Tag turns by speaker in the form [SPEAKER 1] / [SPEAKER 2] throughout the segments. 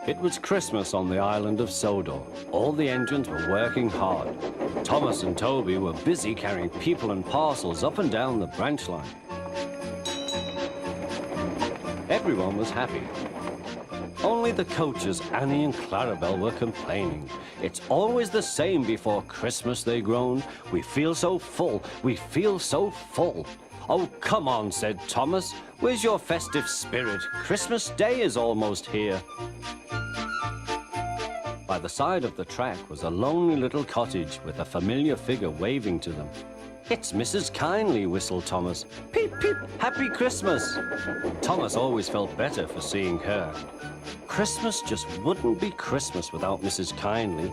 [SPEAKER 1] It was Christmas on the island of Sodor. All the engines were working hard. Thomas and Toby were busy carrying people and parcels up and down the branch line. Everyone was happy. Only the coaches, Annie and Clarabelle, were complaining. It's always the same before Christmas, they groaned. We feel so full, we feel so full. Oh, come on, said Thomas. Where's your festive spirit? Christmas Day is almost here. By the side of the track was a lonely little cottage with a familiar figure waving to them. It's Mrs. Kindly, whistled Thomas. Peep, peep, Happy Christmas. Thomas always felt better for seeing her. Christmas just wouldn't be Christmas without Mrs. Kindly.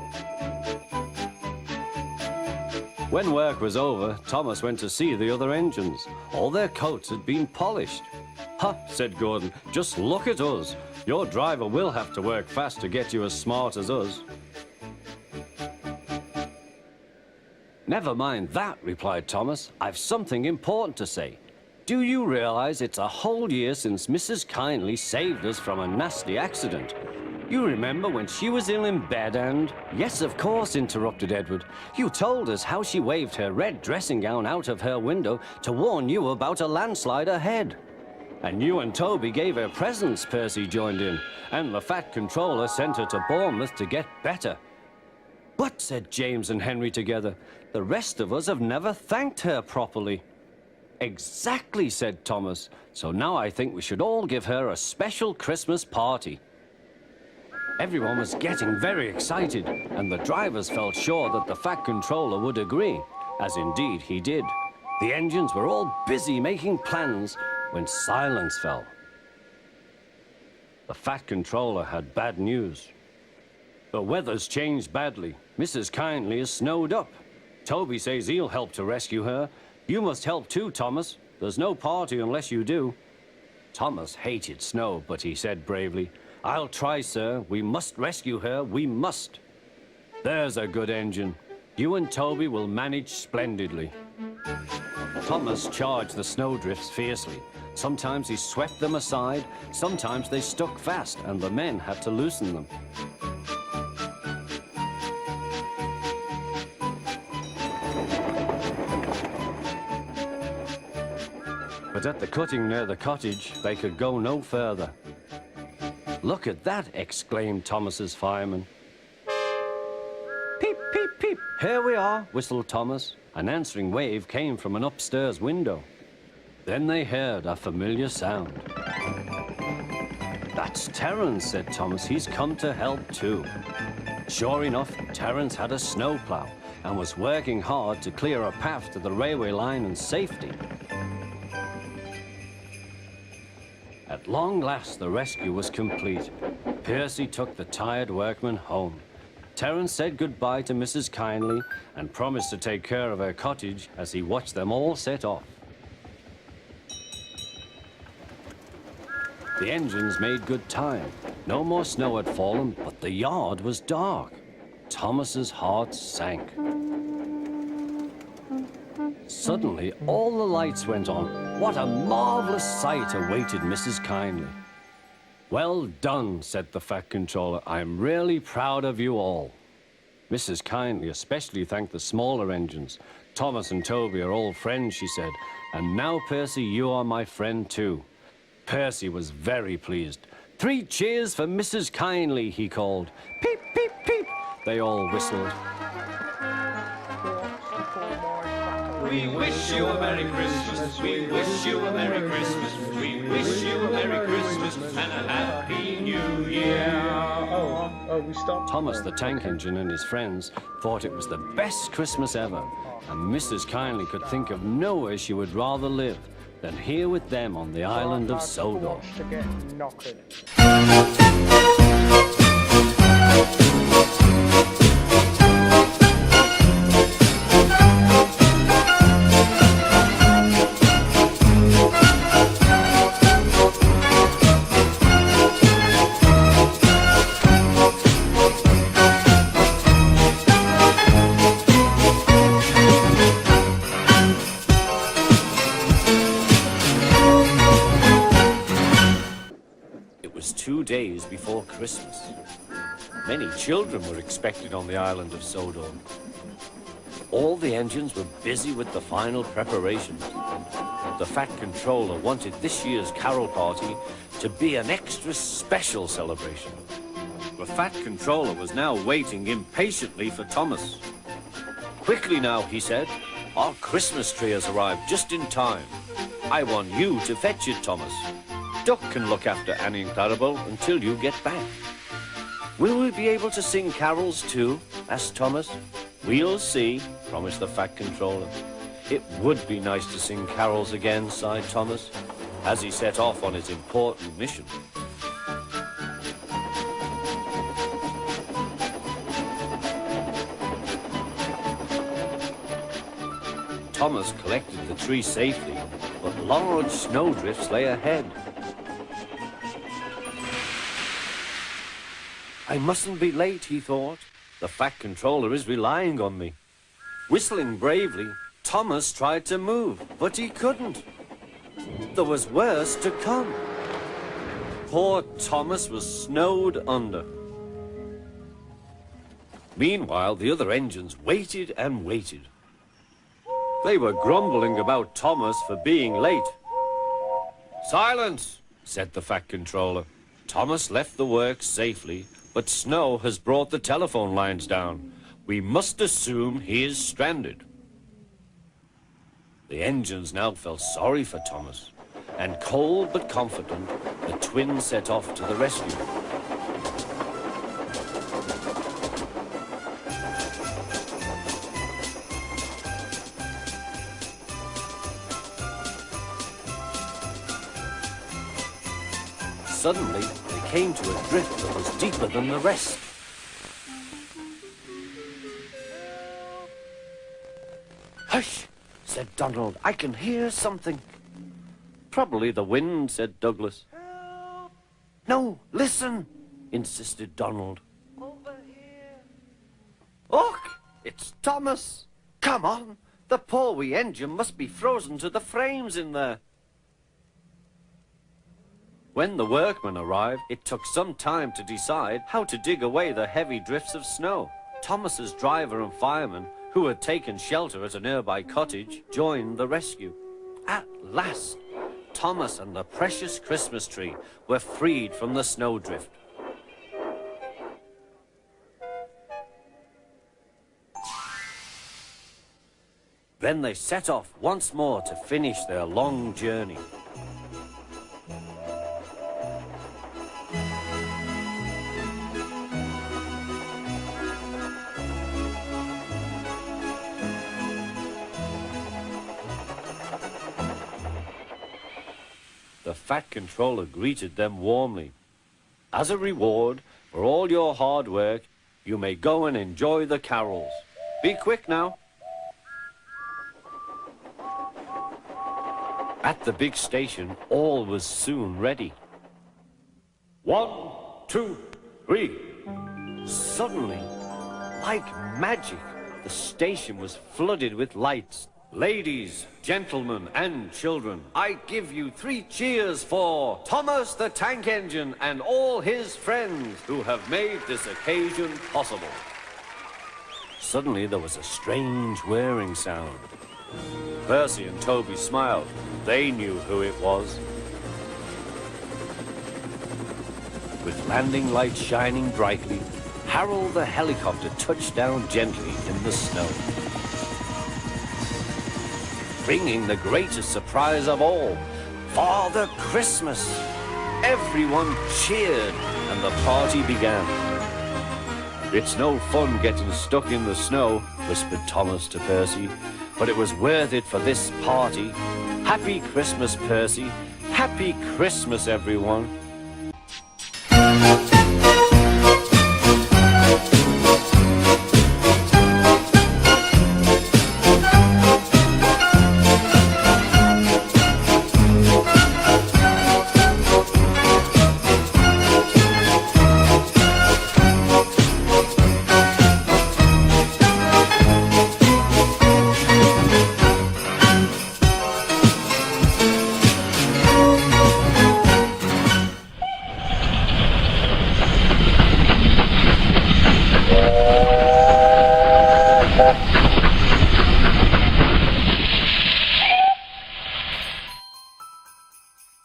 [SPEAKER 1] When work was over, Thomas went to see the other engines. All their coats had been polished. Ha, said Gordon, just look at us. Your driver will have to work fast to get you as smart as us. Never mind that, replied Thomas. I've something important to say. Do you realize it's a whole year since Mrs. Kindly saved us from a nasty accident? You remember when she was ill in bed and... Yes, of course, interrupted Edward. You told us how she waved her red dressing gown out of her window to warn you about a landslide ahead. And you and Toby gave her presents, Percy joined in. And the Fat Controller sent her to Bournemouth to get better. But, said James and Henry together, the rest of us have never thanked her properly. Exactly, said Thomas. So now I think we should all give her a special Christmas party. Everyone was getting very excited, and the drivers felt sure that the Fat Controller would agree, as indeed he did. The engines were all busy making plans when silence fell. The Fat Controller had bad news. The weather's changed badly. Mrs. Kindly is snowed up. Toby says he'll help to rescue her. You must help too, Thomas. There's no party unless you do. Thomas hated snow, but he said bravely, I'll try, sir. We must rescue her. We must. There's a good engine. You and Toby will manage splendidly. Thomas charged the snowdrifts fiercely. Sometimes he swept them aside, sometimes they stuck fast, and the men had to loosen them. But at the cutting near the cottage, they could go no further. Look at that, exclaimed Thomas's fireman. Peep, peep, peep, here we are, whistled Thomas. An answering wave came from an upstairs window. Then they heard a familiar sound. That's Terence, said Thomas. He's come to help too. Sure enough, Terence had a snowplow and was working hard to clear a path to the railway line in safety. At long last, the rescue was complete. Percy took the tired workmen home. Terence said goodbye to Mrs. Kindly and promised to take care of her cottage as he watched them all set off. The engines made good time. No more snow had fallen, but the yard was dark. Thomas's heart sank. Suddenly, all the lights went on. What a marvelous sight awaited Mrs. Kindly. Well done, said the Fat Controller. I'm really proud of you all. Mrs. Kindly especially thanked the smaller engines. Thomas and Toby are all friends, she said. And now, Percy, you are my friend too. Percy was very pleased. 3 cheers for Mrs. Kindly, he called. Peep, peep, peep. They all whistled.
[SPEAKER 2] We wish you a Merry Christmas. We wish you a Merry Christmas. We wish you a Merry Christmas and a Happy New Year.
[SPEAKER 3] We stopped.
[SPEAKER 1] Thomas the Tank Engine and his friends thought it was the best Christmas ever, and Mrs. Kindly could think of nowhere she would rather live. than here with them on the island of Sodor.
[SPEAKER 3] Wants to get knockered.
[SPEAKER 1] It was 2 days before Christmas. Many children were expected on the island of Sodor. All the engines were busy with the final preparations. The Fat Controller wanted this year's carol party to be an extra special celebration. The Fat Controller was now waiting impatiently for Thomas. "Quickly now," he said. "Our Christmas tree has arrived just in time. I want you to fetch it, Thomas. Duck can look after Annie and Clarabelle until you get back." "Will we be able to sing carols too?" asked Thomas. "We'll see," promised the Fat Controller. It would be nice to sing carols again, sighed Thomas, as he set off on his important mission. Thomas collected the tree safely, but large snowdrifts lay ahead. "I mustn't be late," he thought. "The Fat Controller is relying on me." Whistling bravely, Thomas tried to move, but he couldn't. There was worse to come. Poor Thomas was snowed under. Meanwhile, the other engines waited and waited. They were grumbling about Thomas for being late. "Silence," said the Fat Controller. "Thomas left the works safely, but snow has brought the telephone lines down. We must assume he is stranded." The engines now felt sorry for Thomas, and cold but confident, the twins set off to the rescue. Suddenly, they came to a drift that was deeper than the rest. "Hush!" said Donald. "I can hear something." "Probably the wind," said Douglas.
[SPEAKER 4] Help!
[SPEAKER 1] "No, listen," insisted Donald.
[SPEAKER 4] Over here!
[SPEAKER 1] Look, it's Thomas. Come on, the poor wee engine must be frozen to the frames in there. When the workmen arrived, it took some time to decide how to dig away the heavy drifts of snow. Thomas's driver and fireman, who had taken shelter at a nearby cottage, joined the rescue. At last, Thomas and the precious Christmas tree were freed from the snowdrift. Then they set off once more to finish their long journey. The Fat Controller greeted them warmly. "As a reward for all your hard work, you may go and enjoy the carols. Be quick now." At the big station, all was soon ready. 1, 2, 3. Suddenly, like magic, the station was flooded with lights. "Ladies, gentlemen, and children, I give you 3 cheers for Thomas the Tank Engine and all his friends who have made this occasion possible." Suddenly, there was a strange whirring sound. Percy and Toby smiled. They knew who it was. With landing lights shining brightly, Harold the helicopter touched down gently in the snow. Bringing the greatest surprise of all, Father Christmas. Everyone cheered and the party began. "It's no fun getting stuck in the snow," whispered Thomas to Percy. but it was worth it for this party. Happy Christmas, Percy. Happy Christmas, everyone.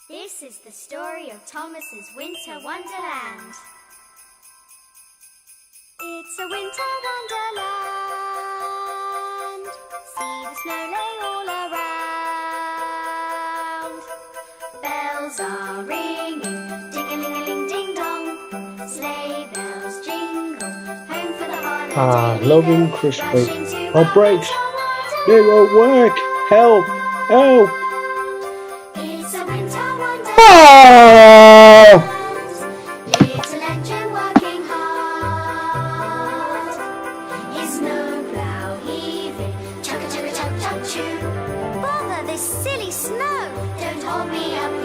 [SPEAKER 5] This is the story of Thomas's Winter Wonderland. It's a winter wonderland. See the snow lay all around. Bells are ringing, ding-a-ling-a-ling, ding-dong. Sleigh bells jingle, home for the holiday.
[SPEAKER 3] Ah, loving Christmas. Oh, brakes. They won't work. Help. Help.
[SPEAKER 5] It's a winter wonderland.
[SPEAKER 3] Ah!
[SPEAKER 5] Little engine working hard. His snowplow heaving, chugga-chugga-chug-chug-choo. Bother this silly snow. Don't hold me up